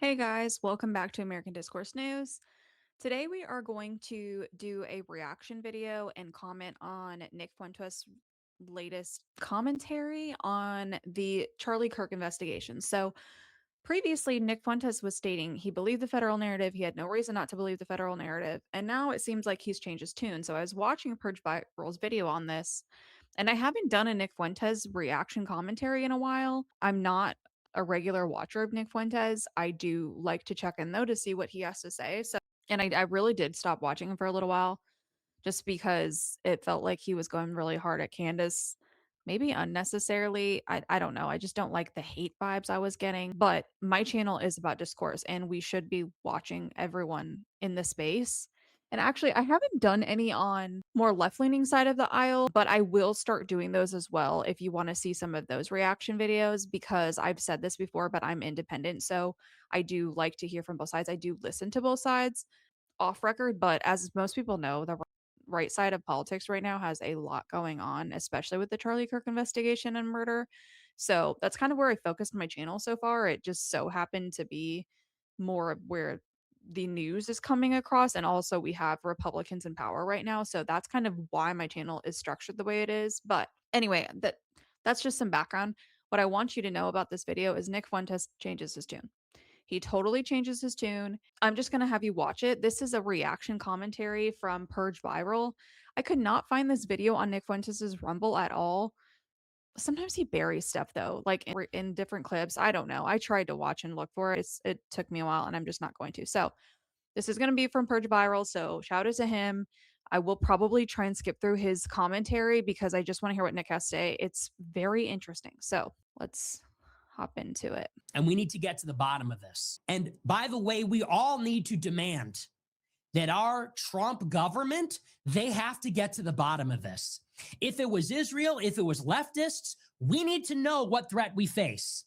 Hey guys, welcome back to American Discourse News. Today we are going to do a reaction video and comment on Nick Fuentes' latest commentary on the Charlie Kirk investigation. So previously, Nick Fuentes was stating he believed the federal narrative. He had no reason not to believe the federal narrative. And now it seems like he's changed his tune. So I was watching Purge Viral's video on this, and I haven't done a Nick Fuentes reaction commentary in a while. I'm not a regular watcher of Nick Fuentes. I do like to check in though to see what he has to say. So, and I really did stop watching him for a little while just because it felt like he was going really hard at Candace, maybe unnecessarily. I don't know. I just don't like the hate vibes I was getting. But my channel is about discourse, and we should be watching everyone in the space. And actually, I haven't done any on more left-leaning side of the aisle, but I will start doing those as well if you want to see some of those reaction videos, because I've said this before, but I'm independent. So I do like to hear from both sides. I do listen to both sides off record, but as most people know, the right side of politics right now has a lot going on, especially with the Charlie Kirk investigation and murder. So that's kind of where I focused my channel so far. It just so happened to be more of where the news is coming across, and also we have Republicans in power right now. So that's kind of why my channel is structured the way it is. But anyway, that's just some background. What I want you to know about this video is Nick Fuentes changes his tune. He totally changes his tune. I'm just gonna have you watch it. This is a reaction commentary from Purge Viral. I could not find this video on Nick Fuentes' Rumble at all. Sometimes he buries stuff though, like in different clips. I don't know. I tried to watch and look for it. It took me a while, and I'm just not going to. So this is gonna be from Purge Viral. So shout out to him. I will probably try and skip through his commentary because I just want to hear what Nick has to say. It's very interesting. So let's hop into it. And we need to get to the bottom of this. And by the way, we all need to demand that our Trump government, they have to get to the bottom of this. If it was Israel, if it was leftists, we need to know what threat we face.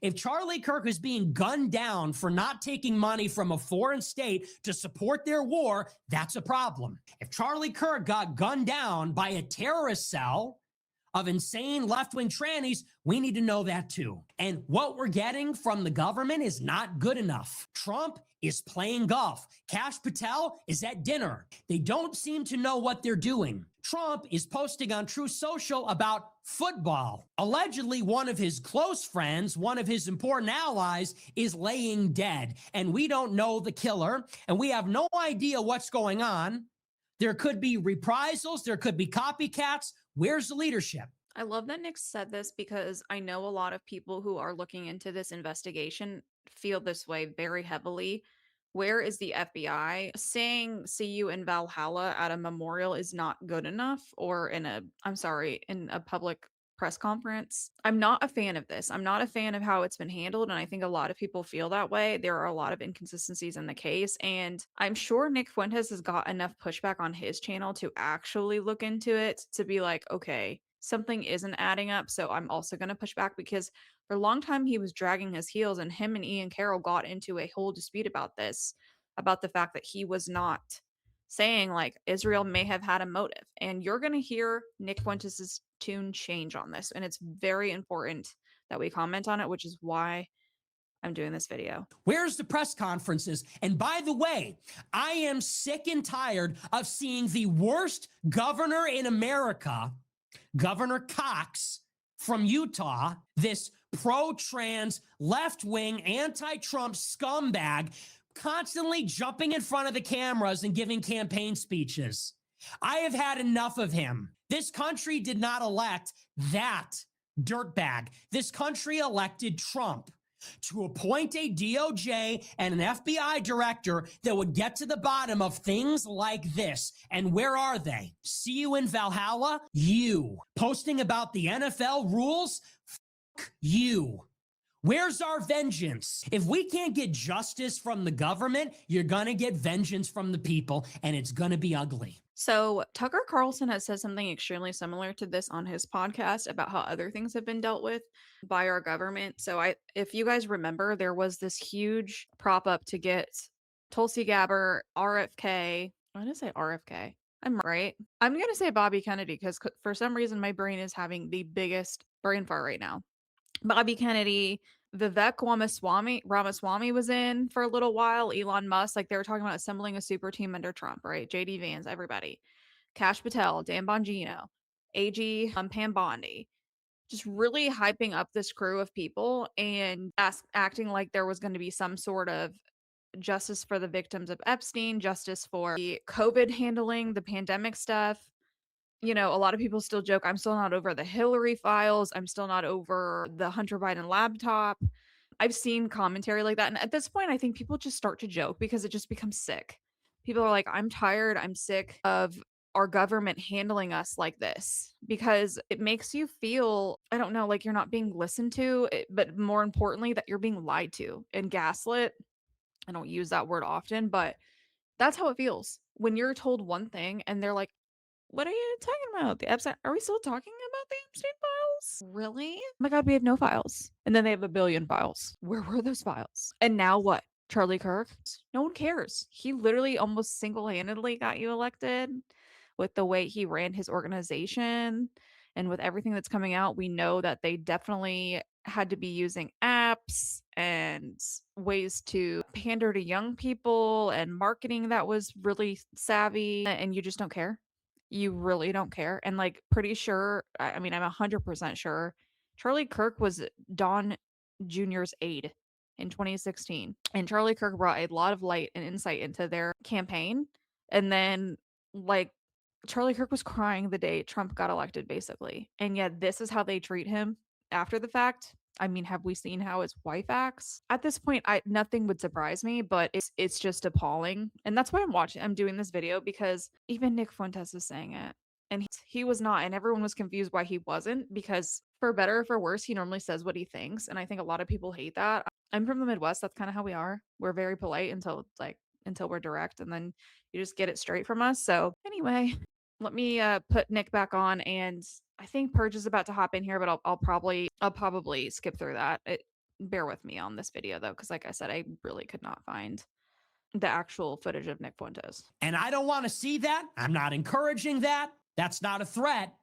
If Charlie Kirk is being gunned down for not taking money from a foreign state to support their war, that's a problem. If Charlie Kirk got gunned down by a terrorist cell of insane left-wing trannies, we need to know that too. And what we're getting from the government is not good enough. Trump is playing golf. Kash Patel is at dinner. They don't seem to know what they're doing. Trump is posting on Truth Social about football. Allegedly, one of his close friends, one of his important allies, is laying dead. And we don't know the killer, and we have no idea what's going on. There could be reprisals. There could be copycats. Where's the leadership? I love that Nick said this because I know a lot of people who are looking into this investigation feel this way very heavily. Where is the FBI? Saying see you in Valhalla at a memorial is not good enough, or in a public press conference. I'm not a fan of this. I'm not a fan of how it's been handled, and I think a lot of people feel that way. There are a lot of inconsistencies in the case, and I'm sure Nick Fuentes has got enough pushback on his channel to actually look into it to be like, okay, something isn't adding up. So I'm also going to push back because for a long time he was dragging his heels, and him and Ian Carroll got into a whole dispute about this, about the fact that he was not saying like Israel may have had a motive. And you're going to hear Nick Fuentes' tune change on this, and it's very important that we comment on it, which is why I'm doing this video. Where's the press conferences? And by the way, I am sick and tired of seeing the worst governor in America, Governor Cox from Utah, this pro-trans, left-wing, anti-Trump scumbag, constantly jumping in front of the cameras and giving campaign speeches. I have had enough of him. This country did not elect that dirtbag. This country elected Trump to appoint a DOJ and an FBI director that would get to the bottom of things like this. And where are they? See you in Valhalla? You. Posting about the NFL rules? Fuck you. Where's our vengeance? If we can't get justice from the government, you're gonna get vengeance from the people, and it's gonna be ugly. So Tucker Carlson has said something extremely similar to this on his podcast about how other things have been dealt with by our government. So if you guys remember, there was this huge prop up to get Tulsi Gabbard, RFK. I'm gonna say RFK. I'm right. I'm gonna say Bobby Kennedy because for some reason my brain is having the biggest brain fart right now. Bobby Kennedy, Vivek Ramaswamy was in for a little while. Elon Musk, like they were talking about assembling a super team under Trump, right? JD Vance, everybody. Cash Patel, Dan Bongino, AG Pam Bondi, just really hyping up this crew of people and acting like there was going to be some sort of justice for the victims of Epstein, justice for the COVID handling, the pandemic stuff. You know, a lot of people still joke, I'm still not over the Hillary files. I'm still not over the Hunter Biden laptop. I've seen commentary like that. And at this point, I think people just start to joke because it just becomes sick. People are like, I'm tired. I'm sick of our government handling us like this because it makes you feel, I don't know, like you're not being listened to, but more importantly, that you're being lied to and gaslit. I don't use that word often, but that's how it feels when you're told one thing and they're like, what are you talking about? The Epstein? Are we still talking about the Epstein files? Really? Oh my God, we have no files. And then they have a billion files. Where were those files? And now what? Charlie Kirk? No one cares. He literally almost single handedly got you elected with the way he ran his organization. And with everything that's coming out, we know that they definitely had to be using apps and ways to pander to young people and marketing that was really savvy. And you just don't care. You really don't care. And like, pretty sure, I mean, I'm 100% sure Charlie Kirk was Don Jr.'s aide in 2016. And Charlie Kirk brought a lot of light and insight into their campaign. And then, like, Charlie Kirk was crying the day Trump got elected, basically. And yet, this is how they treat him after the fact. I mean, have we seen how his wife acts? At this point, nothing would surprise me, but it's just appalling. And that's why I'm doing this video because even Nick Fuentes is saying it. And he was not, and everyone was confused why he wasn't because for better or for worse, he normally says what he thinks. And I think a lot of people hate that. I'm from the Midwest. That's kind of how we are. We're very polite until we're direct, and then you just get it straight from us. So anyway, let me put Nick back on, and I think Purge is about to hop in here, but I'll probably skip through that. Bear with me on this video though, because like I said, I really could not find the actual footage of Nick Fuentes. And I don't want to see that. I'm not encouraging that. That's not a threat.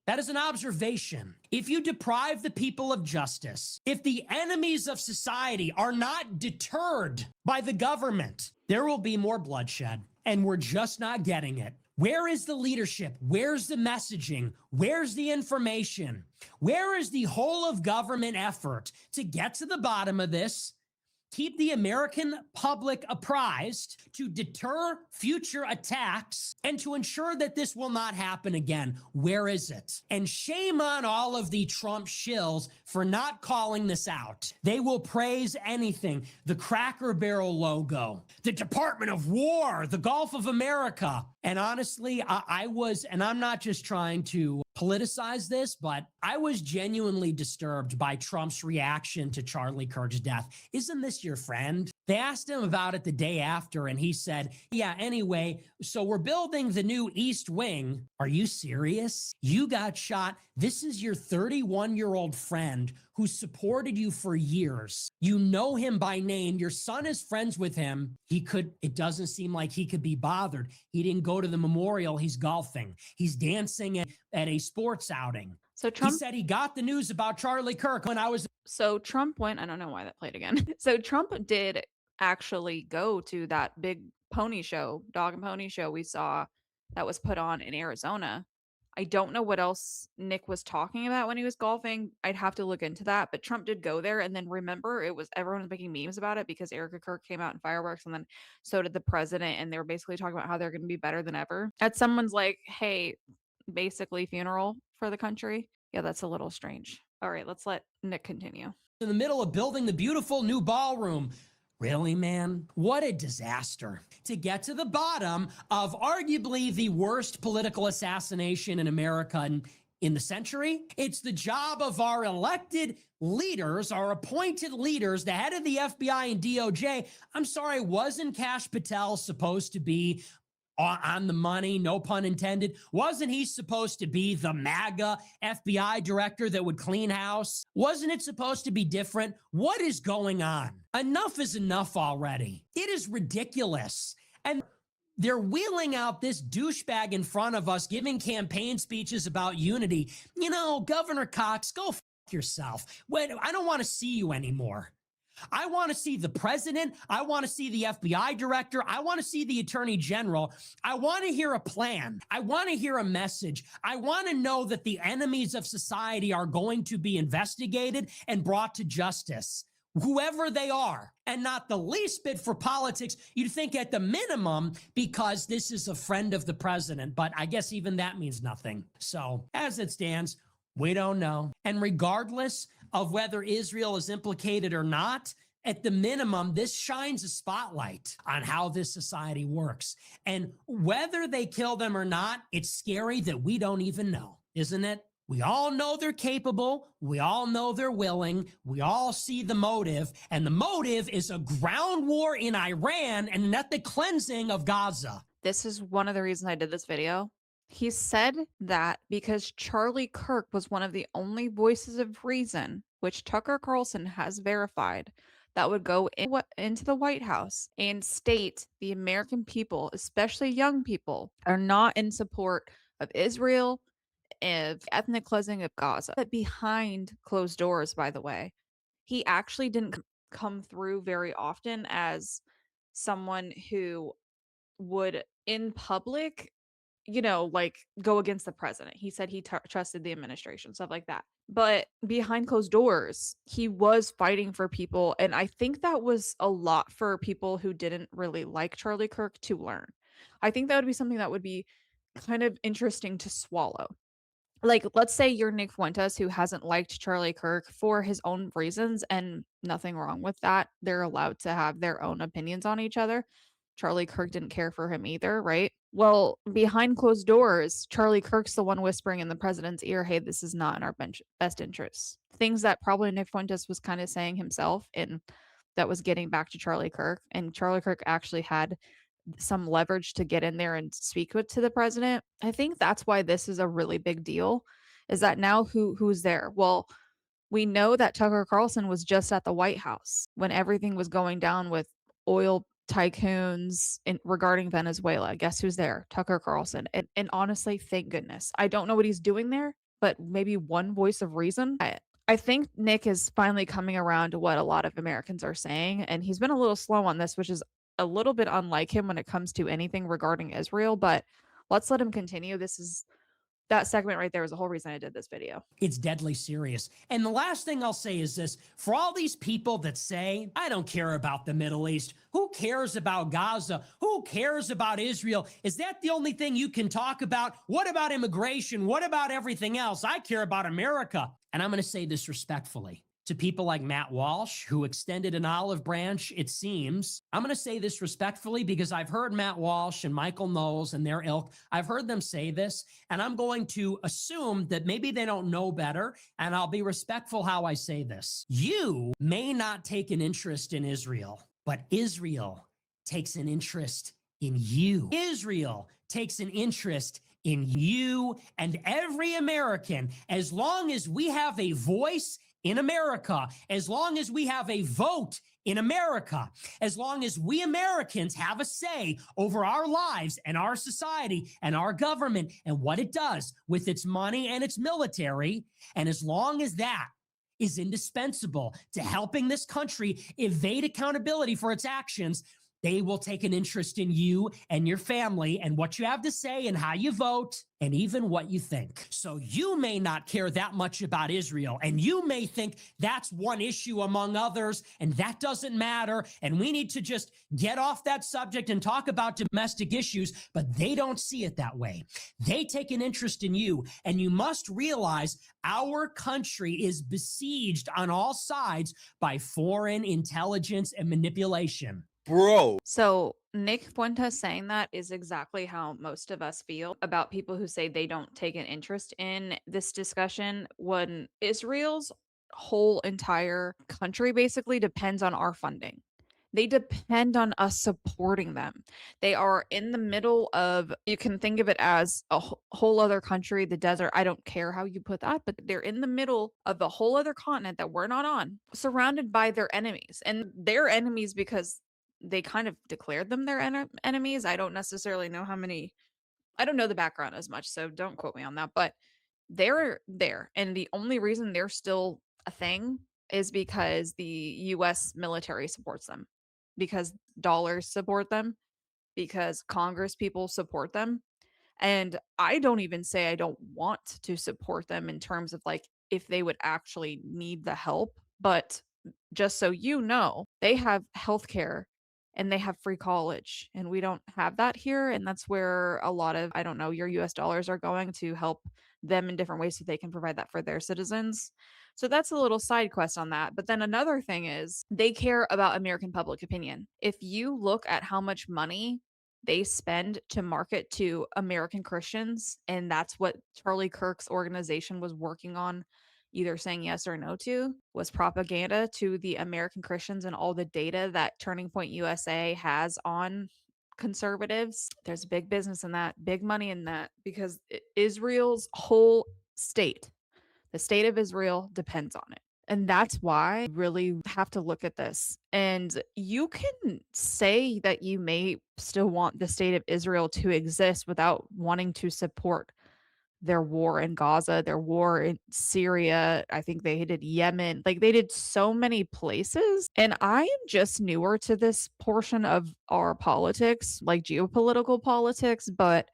That is an observation. If you deprive the people of justice, if the enemies of society are not deterred by the government, there will be more bloodshed, and we're just not getting it. Where is the leadership? Where's the messaging? Where's the information? Where is the whole of government effort to get to the bottom of this? Keep the American public apprised to deter future attacks and to ensure that this will not happen again. Where is it? And shame on all of the Trump shills for not calling this out. They will praise anything. The Cracker Barrel logo, the Department of War, the Gulf of America. And honestly, and I'm not just trying to politicize this, but I was genuinely disturbed by Trump's reaction to Charlie Kirk's death. Isn't this your friend? They asked him about it the day after, and he said, yeah, anyway, so we're building the new East Wing. Are you serious? You got shot. This is your 31-year-old friend who supported you for years. You know him by name. Your son is friends with him. It doesn't seem like he could be bothered. He didn't go to the memorial. He's golfing. He's dancing at a sports outing. So Trump, he said he got the news about Charlie Kirk when I was. So Trump went, I don't know why that played again. So Trump did actually go to that big pony show, dog and pony show we saw that was put on in Arizona. I don't know what else Nick was talking about when he was golfing. I'd have to look into that, but Trump did go there. And then remember, everyone was making memes about it because Erica Kirk came out in fireworks, and then so did the president. And they were basically talking about how they're going to be better than ever. At someone's like, hey, basically funeral for the country. Yeah, that's a little strange. All right, let's let Nick continue. In the middle of building the beautiful new ballroom. Really, man? What a disaster. To get to the bottom of arguably the worst political assassination in America in the century, it's the job of our elected leaders, our appointed leaders, the head of the FBI and DOJ. I'm sorry, wasn't Cash Patel supposed to be on the money, no pun intended? Wasn't he supposed to be the MAGA FBI director that would clean house? Wasn't it supposed to be different? What is going on? Enough is enough already. It is ridiculous. And they're wheeling out this douchebag in front of us, giving campaign speeches about unity. You know, Governor Cox, go yourself. I don't want to see you anymore. I want to see the president. I want to see the FBI director. I want to see the attorney general. I want to hear a plan. I want to hear a message. I want to know that the enemies of society are going to be investigated and brought to justice, whoever they are, and not the least bit for politics. You'd think at the minimum, because this is a friend of the president, but I guess even that means nothing. So as it stands, we don't know. And regardless of whether Israel is implicated or not, at the minimum, this shines a spotlight on how this society works. And whether they kill them or not, it's scary that we don't even know, isn't it? We all know they're capable. We all know they're willing. We all see the motive. And the motive is a ground war in Iran and an ethnic cleansing of Gaza. This is one of the reasons I did this video. He said that because Charlie Kirk was one of the only voices of reason, which Tucker Carlson has verified, that would go into the White House and state the American people, especially young people, are not in support of Israel, of ethnic cleansing of Gaza. But behind closed doors, by the way, he actually didn't come through very often as someone who would in public, like go against the president. He said he trusted the administration, stuff like that. But behind closed doors, he was fighting for people. And I think that was a lot for people who didn't really like Charlie Kirk to learn. I think that would be something that would be kind of interesting to swallow. Like, let's say you're Nick Fuentes, who hasn't liked Charlie Kirk for his own reasons, and nothing wrong with that. They're allowed to have their own opinions on each other. Charlie Kirk didn't care for him either, right? Well, behind closed doors, Charlie Kirk's the one whispering in the president's ear, hey, this is not in our best interests. Things that probably Nick Fuentes was kind of saying himself, and that was getting back to Charlie Kirk. And Charlie Kirk actually had some leverage to get in there and speak to the president. I think that's why this is a really big deal, is that now who's there? Well, we know that Tucker Carlson was just at the White House when everything was going down with oil tycoons regarding Venezuela. Guess who's there? Tucker Carlson. And honestly, thank goodness. I don't know what he's doing there, but maybe one voice of reason. I think Nick is finally coming around to what a lot of Americans are saying, and he's been a little slow on this, which is a little bit unlike him when it comes to anything regarding Israel, but let's let him continue. That segment right there is the whole reason I did this video. It's deadly serious. And the last thing I'll say is this: for all these people that say, I don't care about the Middle East, who cares about Gaza? Who cares about Israel? Is that the only thing you can talk about? What about immigration? What about everything else? I care about America. And I'm going to say this respectfully to people like Matt Walsh, who extended an olive branch, it seems. I'm going to say this respectfully because I've heard Matt Walsh and Michael Knowles and their ilk. I've heard them say this, and I'm going to assume that maybe they don't know better, and I'll be respectful how I say this. You may not take an interest in Israel, but Israel takes an interest in you. Israel takes an interest in you and every American. As long as we have a voice in America, as long as we have a vote in America, as long as we Americans have a say over our lives and our society and our government and what it does with its money and its military, and as long as that is indispensable to helping this country evade accountability for its actions, they will take an interest in you and your family and what you have to say and how you vote and even what you think. So you may not care that much about Israel, and you may think that's one issue among others, and that doesn't matter, and we need to just get off that subject and talk about domestic issues, but they don't see it that way. They take an interest in you, and you must realize our country is besieged on all sides by foreign intelligence and manipulation. Bro. So Nick Fuentes saying that is exactly how most of us feel about people who say they don't take an interest in this discussion, when Israel's whole entire country basically depends on our funding. They depend on us supporting them. They are in the middle of, you can think of it as a whole other country, the desert. I don't care how you put that, but they're in the middle of a whole other continent that we're not on, surrounded by their enemies. And their enemies because they kind of declared them their enemies. I don't necessarily know how many, I don't know the background as much, so don't quote me on that. But they're there. And the only reason they're still a thing is because the US military supports them, because dollars support them, because Congress people support them. And I don't even say I don't want to support them in terms of like if they would actually need the help, but just so you know, they have healthcare and they have free college and we don't have that here, and that's where a lot of, I don't know, your US dollars are going to help them in different ways so they can provide that for their citizens. So that's a little side quest on that. But then another thing is they care about American public opinion. If you look at how much money they spend to market to American Christians, and that's what Charlie Kirk's organization was working on, either saying yes or no to, was propaganda to the American Christians and all the data that Turning Point USA has on conservatives. There's big business in that, big money in that, because Israel's whole state, the state of Israel, depends on it. And that's why you really have to look at this. And you can say that you may still want the state of Israel to exist without wanting to support their war in Gaza, their war in Syria. I think they did Yemen. Like they did so many places. And I am just newer to this portion of our politics, like geopolitical politics, but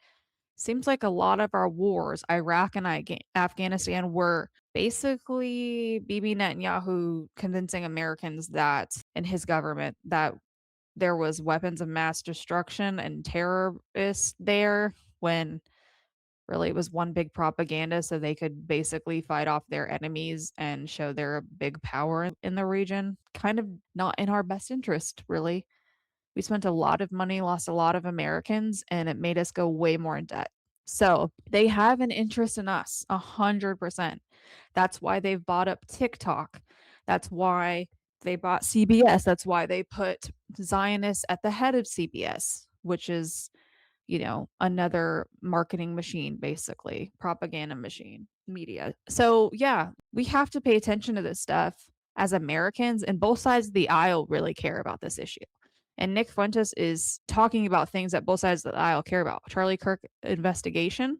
seems like a lot of our wars, Iraq and Afghanistan, were basically Bibi Netanyahu convincing Americans that, and his government, that there was weapons of mass destruction and terrorists there, when really it was one big propaganda so they could basically fight off their enemies and show their big power in the region. Kind of not in our best interest, really. We spent a lot of money, lost a lot of Americans, and it made us go way more in debt. So they have an interest in us, 100%. That's why they've bought up TikTok. That's why they bought CBS. That's why they put Zionists at the head of CBS, which is, another marketing machine, basically, propaganda machine, media. So, yeah, we have to pay attention to this stuff as Americans, and both sides of the aisle really care about this issue. And Nick Fuentes is talking about things that both sides of the aisle care about. Charlie Kirk investigation,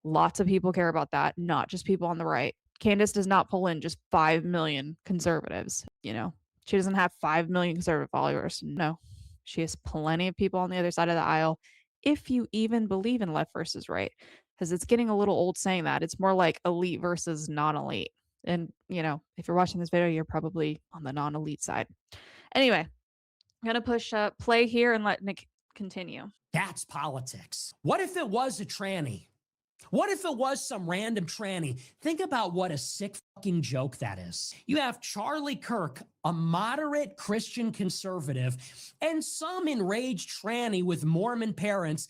lots of people care about that, not just people on the right. Candace does not pull in just 5 million conservatives, She doesn't have 5 million conservative followers. No, she has plenty of people on the other side of the aisle, if you even believe in left versus right, because it's getting a little old saying that. It's more like elite versus non elite. And, if you're watching this video, you're probably on the non elite side. Anyway, I'm going to push play here and let Nick continue. That's politics. What if it was a tranny? What if it was some random tranny? Think about what a sick fucking joke that is. You have Charlie Kirk, a moderate Christian conservative, and some enraged tranny with Mormon parents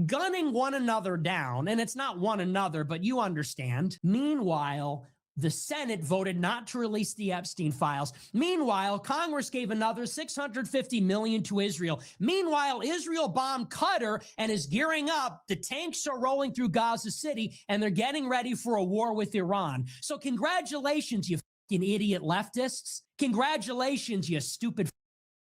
gunning one another down. And it's not one another, but you understand. Meanwhile, the Senate voted not to release the Epstein files. Meanwhile, Congress gave another $650 million to Israel. Meanwhile, Israel bombed Qatar and is gearing up. The tanks are rolling through Gaza City and they're getting ready for a war with Iran. So congratulations, you fucking idiot leftists. Congratulations, you stupid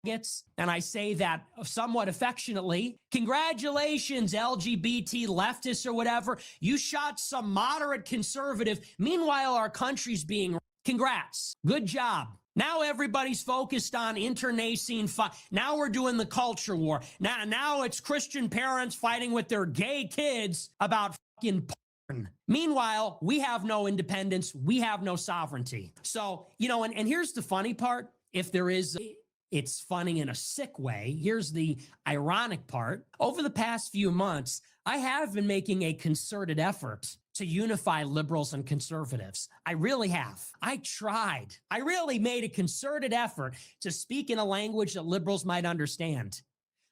and I say that somewhat affectionately. Congratulations, LGBT leftists or whatever. You shot some moderate conservative. Meanwhile, our country's being. Congrats. Good job. Now everybody's focused on internecine. Now we're doing the culture war. Now it's Christian parents fighting with their gay kids about fucking porn. Meanwhile, we have no independence. We have no sovereignty. So, and here's the funny part. If there is... It's funny in a sick way. Here's the ironic part. Over the past few months, I have been making a concerted effort to unify liberals and conservatives. I really have. I tried. I really made a concerted effort to speak in a language that liberals might understand.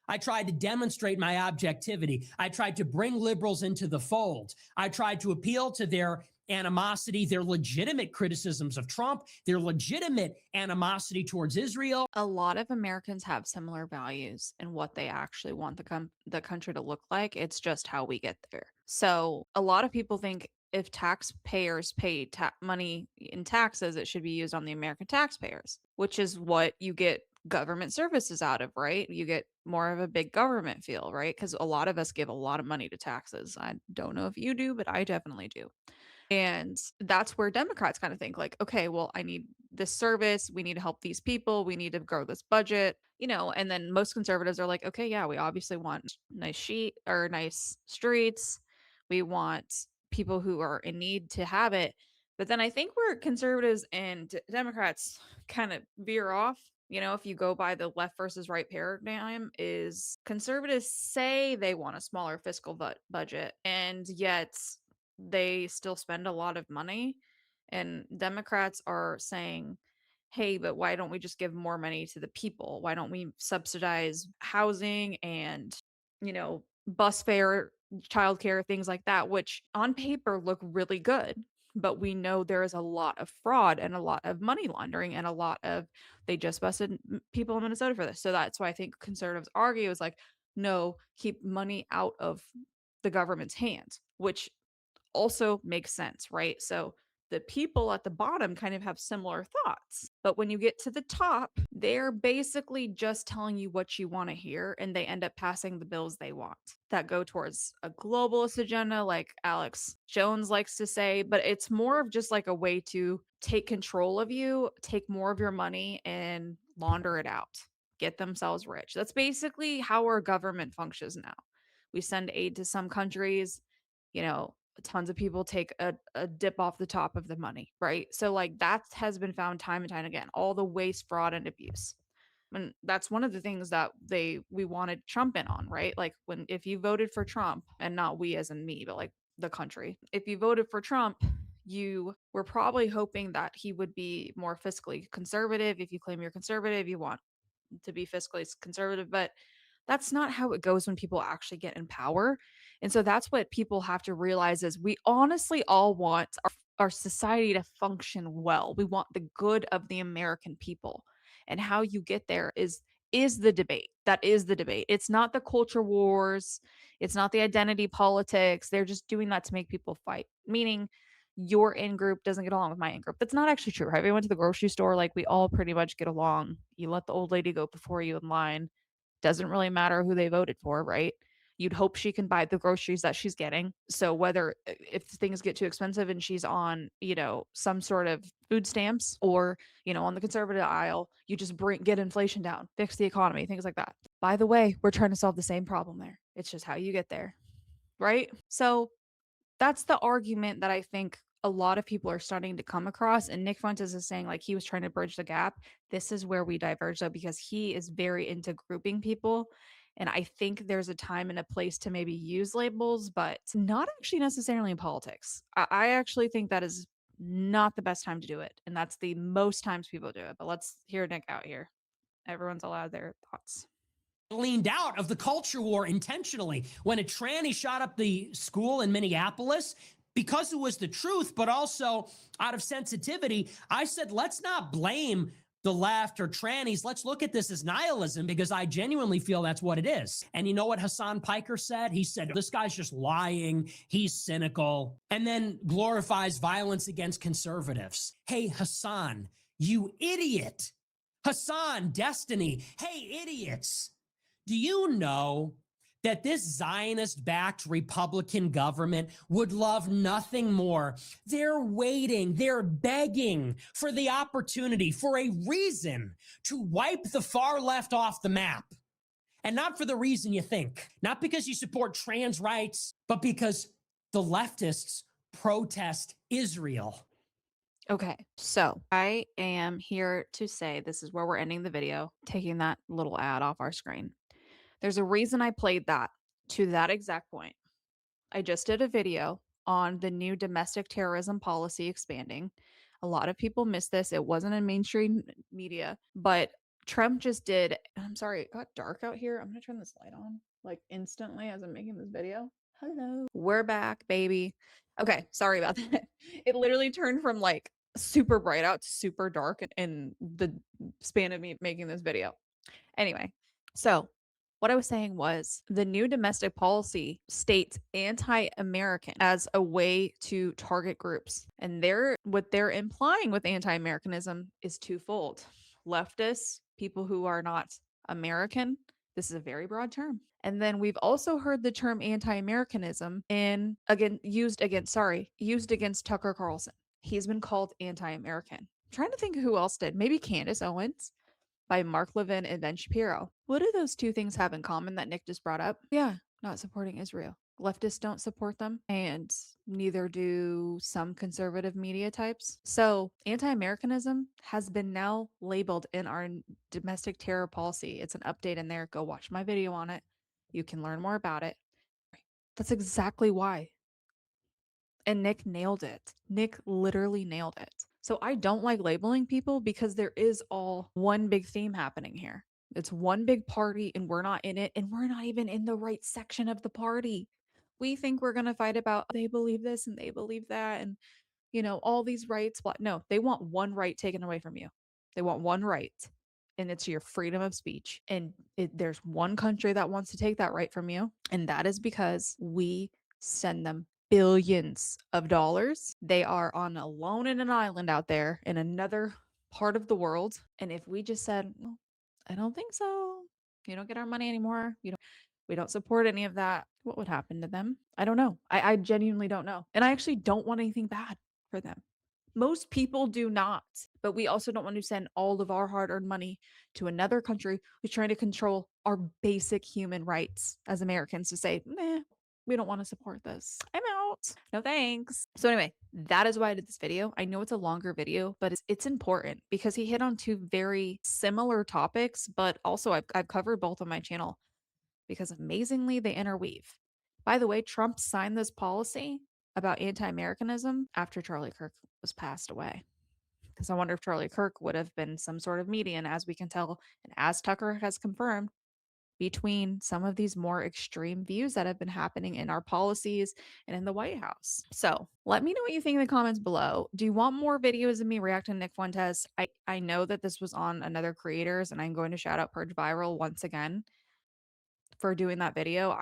I tried to demonstrate my objectivity. I tried to bring liberals into the fold. I tried to appeal to their animosity, their legitimate criticisms of Trump, their legitimate animosity towards Israel. A lot of Americans have similar values in what they actually want the country to look like. It's just how we get there. So a lot of people think if taxpayers pay money in taxes, it should be used on the American taxpayers, which is what you get government services out of, right? You get more of a big government feel, right? Because a lot of us give a lot of money to taxes. I don't know if you do, but I definitely do. And that's where Democrats kind of think like, okay, well, I need this service. We need to help these people. We need to grow this budget, and then most conservatives are like, okay, yeah, we obviously want nice sheet or nice streets. We want people who are in need to have it. But then I think where conservatives and Democrats kind of veer off, if you go by the left versus right paradigm, is conservatives say they want a smaller fiscal budget, and yet they still spend a lot of money. And Democrats are saying, hey, but why don't we just give more money to the people? Why don't we subsidize housing and, bus fare, childcare, things like that, which on paper look really good. But we know there is a lot of fraud and a lot of money laundering and a lot of, they just busted people in Minnesota for this. So that's why I think conservatives argue is like, no, keep money out of the government's hands, which also makes sense, right? So the people at the bottom kind of have similar thoughts. But when you get to the top, they're basically just telling you what you want to hear, and they end up passing the bills they want that go towards a globalist agenda, like Alex Jones likes to say. But it's more of just like a way to take control of you, take more of your money, and launder it out, get themselves rich. That's basically how our government functions now. We send aid to some countries, you know, tons of people take a dip off the top of the money, right? So like that has been found time and time again, all the waste, fraud, and abuse. And that's one of the things that we wanted Trump in on, right? Like when if you voted for Trump, and not we as in me, but like the country, if you voted for Trump, you were probably hoping that he would be more fiscally conservative. If you claim you're conservative, you want to be fiscally conservative, but that's not how it goes when people actually get in power. And so that's what people have to realize is we honestly all want our society to function well. We want the good of the American people. And how you get there is the debate. That is the debate. It's not the culture wars. It's not the identity politics. They're just doing that to make people fight. Meaning your in group doesn't get along with my in group. That's not actually true. Have you went to the grocery store? Like we all pretty much get along. You let the old lady go before you in line. Doesn't really matter who they voted for, right? You'd hope she can buy the groceries that she's getting. So whether if things get too expensive and she's on, some sort of food stamps or, on the conservative aisle, you just get inflation down, fix the economy, things like that. By the way, we're trying to solve the same problem there. It's just how you get there, right? So that's the argument that I think a lot of people are starting to come across. And Nick Fuentes is saying like he was trying to bridge the gap. This is where we diverge though, because he is very into grouping people. And I think there's a time and a place to maybe use labels, but not actually necessarily in politics. I actually think that is not the best time to do it. And that's the most times people do it. But let's hear Nick out here. Everyone's allowed their thoughts. Leaned out of the culture war intentionally when a tranny shot up the school in Minneapolis because it was the truth, but also out of sensitivity. I said, let's not blame the left or trannies. Let's look at this as nihilism because I genuinely feel that's what it is. And you know what Hassan Piker said? He said, this guy's just lying. He's cynical, and then glorifies violence against conservatives. Hey, Hassan, you idiot. Hassan, Destiny. Hey, idiots. Do you know that this Zionist backed Republican government would love nothing more? They're waiting, they're begging for the opportunity, for a reason to wipe the far left off the map. And not for the reason you think, not because you support trans rights, but because the leftists protest Israel. Okay, so I am here to say this is where we're ending the video, taking that little ad off our screen. There's a reason I played that to that exact point. I just did a video on the new domestic terrorism policy expanding. A lot of people missed this. It wasn't in mainstream media, but Trump just did. I'm sorry, it got dark out here. I'm going to turn this light on like instantly as I'm making this video. Hello. We're back, baby. Okay, sorry about that. It literally turned from like super bright out to super dark in the span of me making this video. Anyway, so what I was saying was the new domestic policy states anti-American as a way to target groups. And what they're implying with anti-Americanism is twofold. Leftists, people who are not American, This is a very broad term. And then we've also heard the term anti-Americanism used against Tucker Carlson. He's been called anti-American. I'm trying to think of who else did. Maybe Candace Owens by Mark Levin and Ben Shapiro. What do those two things have in common that Nick just brought up? Yeah, not supporting Israel. Leftists don't support them, and neither do some conservative media types. So, anti Americanism has been now labeled in our domestic terror policy. It's an update in there. Go watch my video on it. You can learn more about it. That's exactly why. And Nick nailed it. Nick literally nailed it. So I don't like labeling people because there is all one big theme happening here. It's one big party and we're not in it and we're not even in the right section of the party. We think we're going to fight about they believe this and they believe that and all these rights. No, they want one right taken away from you. They want one right and it's your freedom of speech. And there's one country that wants to take that right from you. And that is because we send them billions of dollars. They are on alone in an island out there in another part of the world. And if we just said, well, I don't think so. You don't get our money anymore. We don't support any of that. What would happen to them? I don't know. I genuinely don't know. And I actually don't want anything bad for them. Most people do not, but we also don't want to send all of our hard-earned money to another country who's trying to control our basic human rights as Americans to say, meh, we don't want to support this. I'm out. No thanks. So anyway, that is why I did this video. I know it's a longer video, but it's important because he hit on two very similar topics, but also I've covered both on my channel because amazingly they interweave. By the way, Trump signed this policy about anti-Americanism after Charlie Kirk was passed away. Because I wonder if Charlie Kirk would have been some sort of median, as we can tell, and as Tucker has confirmed, between some of these more extreme views that have been happening in our policies and in the White House. So let me know what you think in the comments below. Do you want more videos of me reacting to Nick Fuentes? I know that this was on another creators, and I'm going to shout out Purge Viral once again for doing that video.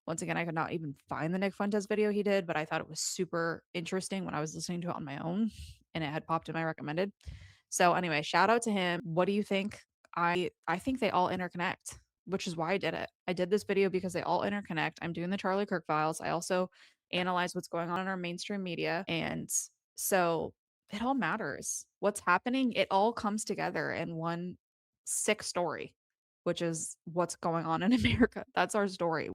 Once again, I could not even find the Nick Fuentes video he did, but I thought it was super interesting when I was listening to it on my own and it had popped in my recommended. So anyway, shout out to him. What do you think? I think they all interconnect, which is why I did it. I did this video because they all interconnect. I'm doing the Charlie Kirk files. I also analyze what's going on in our mainstream media. And so it all matters. What's happening, it all comes together in one sick story, which is what's going on in America. That's our story.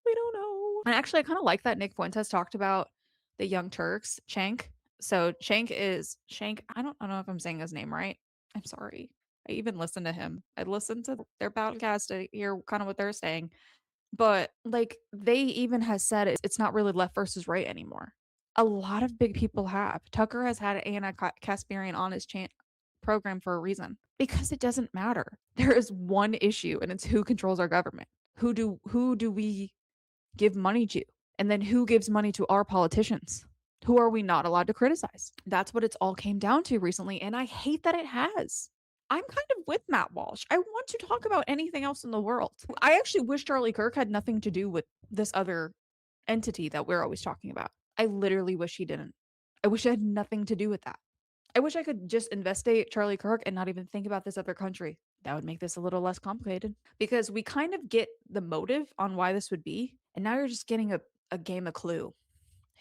We don't know. And actually, I kind of like that Nick Fuentes talked about the Young Turks, Shank. So Shank is Shank. I don't know if I'm saying his name right. I'm sorry. I even listened to him. I listened to their podcast to hear kind of what they're saying. But like they even has said it's not really left versus right anymore. A lot of big people have. Tucker has had Anna Kasparian on his program for a reason because it doesn't matter. There is one issue and it's who controls our government. Who do we give money to? And then who gives money to our politicians? Who are we not allowed to criticize? That's what it's all came down to recently. And I hate that it has. I'm kind of with Matt Walsh. I want to talk about anything else in the world. I actually wish Charlie Kirk had nothing to do with this other entity that we're always talking about. I literally wish he didn't. I wish it had nothing to do with that. I wish I could just investigate Charlie Kirk and not even think about this other country. That would make this a little less complicated because we kind of get the motive on why this would be. And now you're just getting a game of Clue.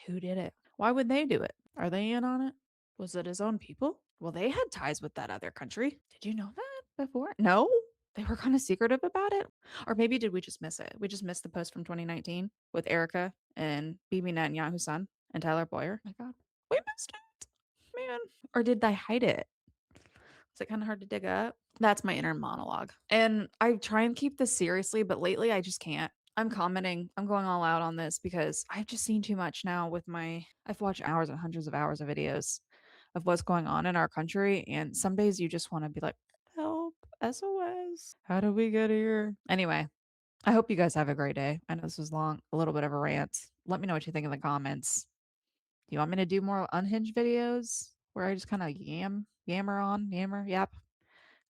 Who did it? Why would they do it? Are they in on it? Was it his own people? Well, they had ties with that other country. Did you know that before? No? They were kind of secretive about it? Or maybe did we just miss it? We just missed the post from 2019 with Erica and Bibi Netanyahu's son and Tyler Boyer. Oh my God. We missed it. Man. Or did they hide it? Is it kind of hard to dig up? That's my inner monologue. And I try and keep this seriously, but lately I just can't. I'm commenting. I'm going all out on this because I've just seen too much now I've watched hours and hundreds of hours of videos of what's going on in our country. And some days you just want to be like, help, SOS. How did we get here? Anyway, I hope you guys have a great day. I know this was long, a little bit of a rant. Let me know what you think in the comments. Do you want me to do more unhinged videos where I just kind of yap,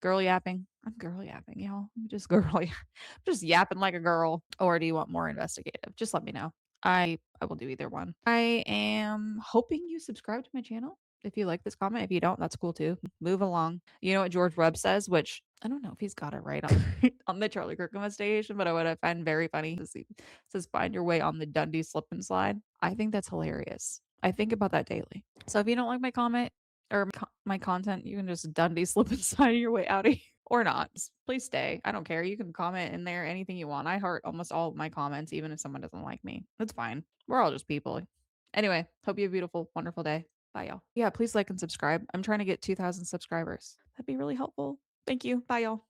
girl yapping? I'm girl yapping, y'all. I'm just just yapping like a girl. Or do you want more investigative? Just let me know. I will do either one. I am hoping you subscribe to my channel. If you like this comment, if you don't, that's cool too. Move along. You know what George Webb says, which I don't know if he's got it right on, on the Charlie Kirk investigation, but what I find very funny is he says, find your way on the Dundee slip and slide. I think that's hilarious. I think about that daily. So if you don't like my comment or my content, you can just Dundee slip and slide your way out of here. Or not. Please stay. I don't care. You can comment in there anything you want. I heart almost all of my comments, even if someone doesn't like me. That's fine. We're all just people. Anyway, hope you have a beautiful, wonderful day. Bye, y'all. Yeah, please like and subscribe. I'm trying to get 2,000 subscribers. That'd be really helpful. Thank you. Bye, y'all.